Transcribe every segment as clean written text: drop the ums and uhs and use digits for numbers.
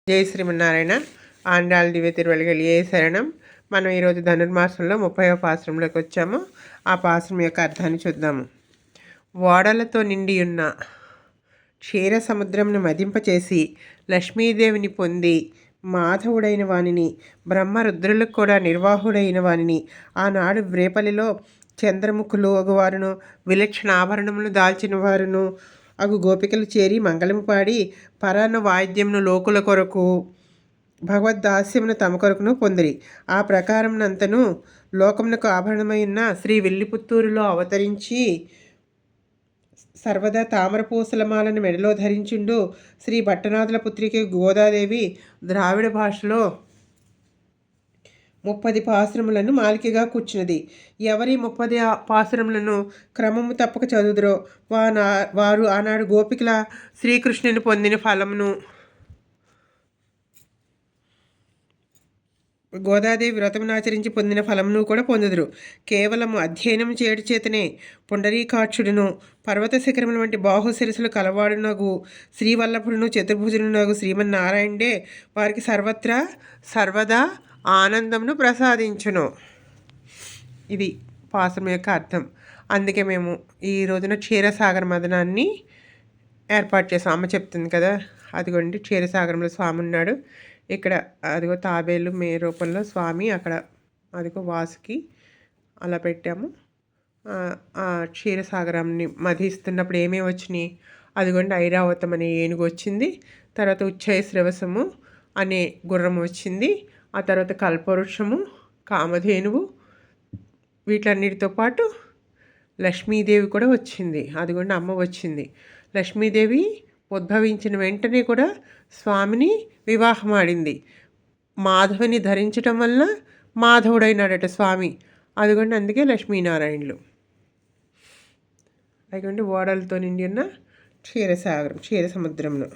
జై శ్రీమన్నారాయణ. ఆండాళ్ దివ్య తిరువెళగలి ఏ శరణం. మనం ఈరోజు ధనుర్మాసంలో 30వ పాశ్రంలోకి వచ్చాము. ఆ పాశ్రం యొక్క అర్థాన్ని చూద్దాము. ఓడలతో నిండి ఉన్న క్షీర సముద్రంను మదింపచేసి లక్ష్మీదేవిని పొంది మాధవుడైన వానిని, బ్రహ్మరుద్రులకు కూడా నిర్వాహుడైన వానిని, ఆనాడు వ్రేపలిలో చంద్రముఖులు అగువారును, విలక్షణ ఆభరణములు దాల్చిన వారును అగు గోపికలు చేరి మంగళము పాడి పరాన్న వాయిద్యమును లోకుల కొరకు భగవద్దాస్యమును తమ కొరకును పొందిరి. ఆ ప్రకారమునంతను లోకమునకు ఆభరణమైన శ్రీ విల్లిపుత్తూరులో అవతరించి సర్వదా తామరపూసలమాలను మెడలో ధరించుండు శ్రీ భట్టనాథుల పుత్రికి గోదాదేవి ద్రావిడ భాషలో 30 పాసురములను మాలికగా కూర్చున్నది. ఎవరి 30 పాసురములను క్రమము తప్పక చదువుదురో వారు ఆనాడు గోపికల శ్రీకృష్ణుని పొందిన ఫలమును, గోదాదేవి వ్రతమునాచరించి పొందిన ఫలమును కూడా పొందుదురు. కేవలము అధ్యయనం చేయడం చేతనే పుండరీకాక్షుడును, పర్వత శిఖరముల వంటి బాహుశిరసులు కలవాడునగు శ్రీవల్లభుడును, చతుర్భుజుడునగు శ్రీమన్నారాయణుడే వారికి సర్వదా ఆనందమును ప్రసాదించును. ఇది పాసం యొక్క అర్థం. అందుకే మేము ఈ రోజున క్షీరసాగర మదనాన్ని ఏర్పాటు చేసాం. అమ్మ చెప్తుంది కదా, అదిగోండి క్షీరసాగరంలో స్వామి ఉన్నాడు. ఇక్కడ అదిగో తాబేలు మే రూపంలో స్వామి, అక్కడ అదిగో వాసుకి అలా పెట్టాము. ఆ క్షీరసాగరాన్ని మధిస్తున్నప్పుడు ఏమేమి వచ్చినాయి? అదిగోండి ఐరావతం అనే ఏనుగు వచ్చింది. తర్వాత ఉచ్చయ శ్రవసము అనే గుర్రం వచ్చింది. ఆ తర్వాత కల్పవృక్షము, కామధేనువు, వీటన్నిటితో పాటు లక్ష్మీదేవి కూడా వచ్చింది. అదిగోండి అమ్మ వచ్చింది. లక్ష్మీదేవి ఉద్భవించిన వెంటనే కూడా స్వామిని వివాహం ఆడింది. మాధవిని ధరించటం వల్ల మాధవుడైనాడట స్వామి. అదిగోండి అందుకే లక్ష్మీనారాయణులు. అదిగోండి ఓడలతో నిండి ఉన్న క్షీరసాగరం, క్షీర సముద్రంలో.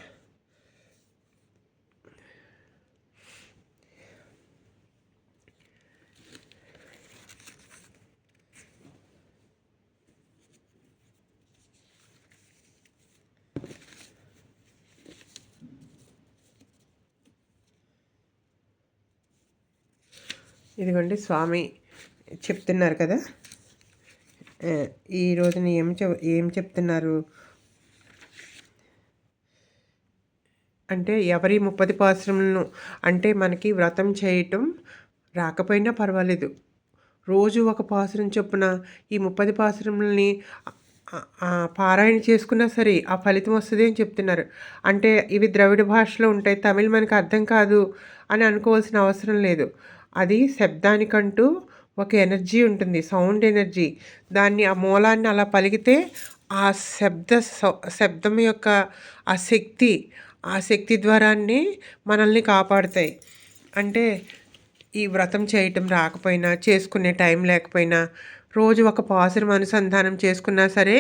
ఇదిగోండి స్వామి చెప్తున్నారు కదా, ఈ రోజున ఏం చెప్తున్నారు అంటే, ఎవరి 30 పాశ్రములను అంటే మనకి వ్రతం చేయటం రాకపోయినా పర్వాలేదు, రోజు ఒక పాసురం చొప్పున ఈ 30 పాసురములని పారాయణ చేసుకున్నా సరే ఆ ఫలితం వస్తుంది అని చెప్తున్నారు. అంటే ఇవి ద్రవిడ భాషలో ఉంటాయి, తమిళ్ మనకు అర్థం కాదు అని అనుకోవాల్సిన అవసరం లేదు. అది శబ్దానికంటూ ఒక ఎనర్జీ ఉంటుంది, సౌండ్ ఎనర్జీ. దాన్ని ఆ మూలాన్ని అలా పలికితే ఆ శబ్దం యొక్క ఆ శక్తి ద్వారానే మనల్ని కాపాడుతాయి. అంటే ఈ వ్రతం చేయటం రాకపోయినా, చేసుకునే టైం లేకపోయినా, రోజు ఒక పాసురం అనుసంధానం చేసుకున్నా సరే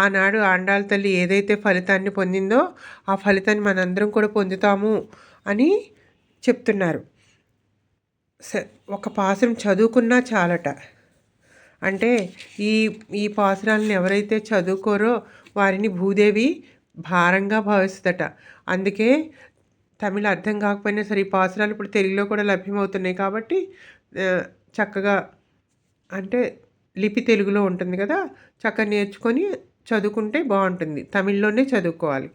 ఆనాడు ఆండాళ్ళ తల్లి ఏదైతే ఫలితాన్ని పొందిందో ఆ ఫలితాన్ని మనందరం కూడా పొందుతాము అని చెప్తున్నారు. ఒక పాసురం చదువుకున్నా చాలట. అంటే ఈ పాసురాలను ఎవరైతే చదువుకోరో వారిని భూదేవి భారంగా భావిస్తుందట. అందుకే తమిళ అర్థం కాకపోయినా సరే ఈ పాసురాలు ఇప్పుడు తెలుగులో కూడా లభ్యమవుతున్నాయి. కాబట్టి చక్కగా అంటే లిపి తెలుగులో ఉంటుంది కదా, చక్కగా నేర్చుకొని చదువుకుంటే బాగుంటుంది. తమిళ్లోనే చదువుకోవాలి.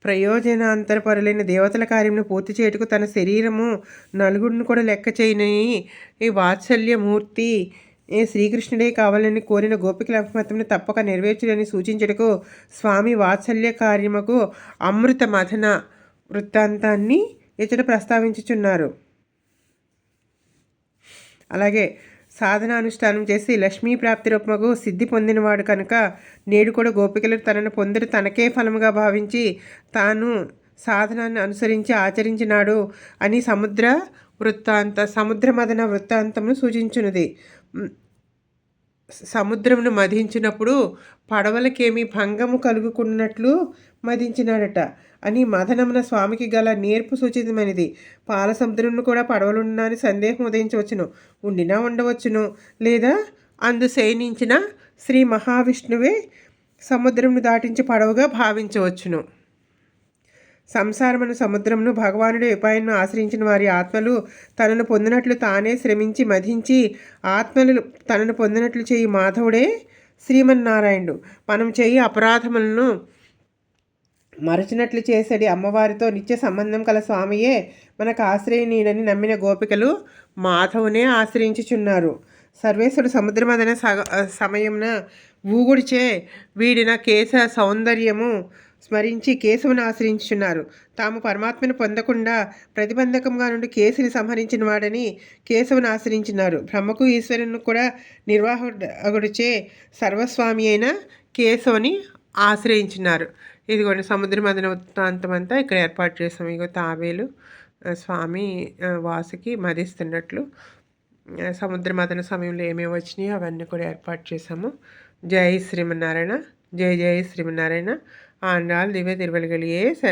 ప్రయోజనాంతరపరులైన దేవతల కార్యమును పూర్తి చేయుటకు తన శరీరము నలుగురిని కూడా లెక్క చేయని ఈ వాత్సల్యమూర్తి శ్రీకృష్ణుడే కావాలని కోరిన గోపికల అభిమతమును తప్పక నెరవేర్చులని సూచించుటకు స్వామి వాత్సల్య కార్యముకు అమృత మథన వృత్తాంతాన్ని ఇతడు ప్రస్తావించుచున్నారు. అలాగే సాధనానుష్ఠానం చేసి లక్ష్మీ ప్రాప్తి రూపముకు సిద్ధి పొందినవాడు కనుక నేడు కూడా గోపికలు తనను పొందుడు తనకే ఫలముగా భావించి తాను సాధనాన్ని అనుసరించి ఆచరించినాడు అని సముద్ర మదన వృత్తాంతమును సూచించున్నది. సముద్రమును మధించినప్పుడు పడవలకేమి భంగము కలుగుకున్నట్లు మదించినాడట అని మదనమున స్వామికి గల నేర్పు సూచితమైనది. పాల సముద్రమును కూడా పడవలుండని సందేహం ఉదయించవచ్చును, ఉండినా ఉండవచ్చును, లేదా అందు శయనించిన శ్రీ మహావిష్ణువే సముద్రమును దాటించి పడవగా భావించవచ్చును. సంసారమును సముద్రమును భగవానుడి ఉపాయంను ఆశ్రయించిన వారి ఆత్మలు తనను పొందినట్లు తానే శ్రమించి మధించి ఆత్మలు తనను పొందినట్లు చేయి మాధవుడే శ్రీమన్నారాయణుడు. మనం చేయి అపరాధములను మరచినట్లు చేసడి అమ్మవారితో నిత్య సంబంధం కల స్వామియే మనకు ఆశ్రయనీయుడని నమ్మిన గోపికలు మాధవునే ఆశ్రయించుచున్నారు. సర్వేశ్వరుడు సముద్రమదన సమయమున ఊగుడిచే వీడిన కేశ సౌందర్యము స్మరించి కేశవుని ఆశ్రయించుచున్నారు. తాము పరమాత్మను పొందకుండా ప్రతిబంధకంగా నుండి కేసుని సంహరించిన వాడని కేశవుని ఆశ్రయించినారు. బ్రహ్మకు ఈశ్వరుని కూడా నిర్వాహకుడిచే సర్వస్వామి అయిన కేశవుని ఆశ్రయించినారు. ఇదిగోండి సముద్ర మదన వృత్తాంతం అంతా ఇక్కడ ఏర్పాటు చేసాము. ఇగో తాబేలు స్వామి వాసుకి మదిస్తున్నట్లు సముద్ర మదన సమయంలో ఏమేమి వచ్చినాయో అవన్నీ కూడా ఏర్పాటు చేసాము. జై శ్రీమన్నారాయణ, జై జై శ్రీమన్నారాయణ. ఆండాల్ దివ్య తిరువెలగలియే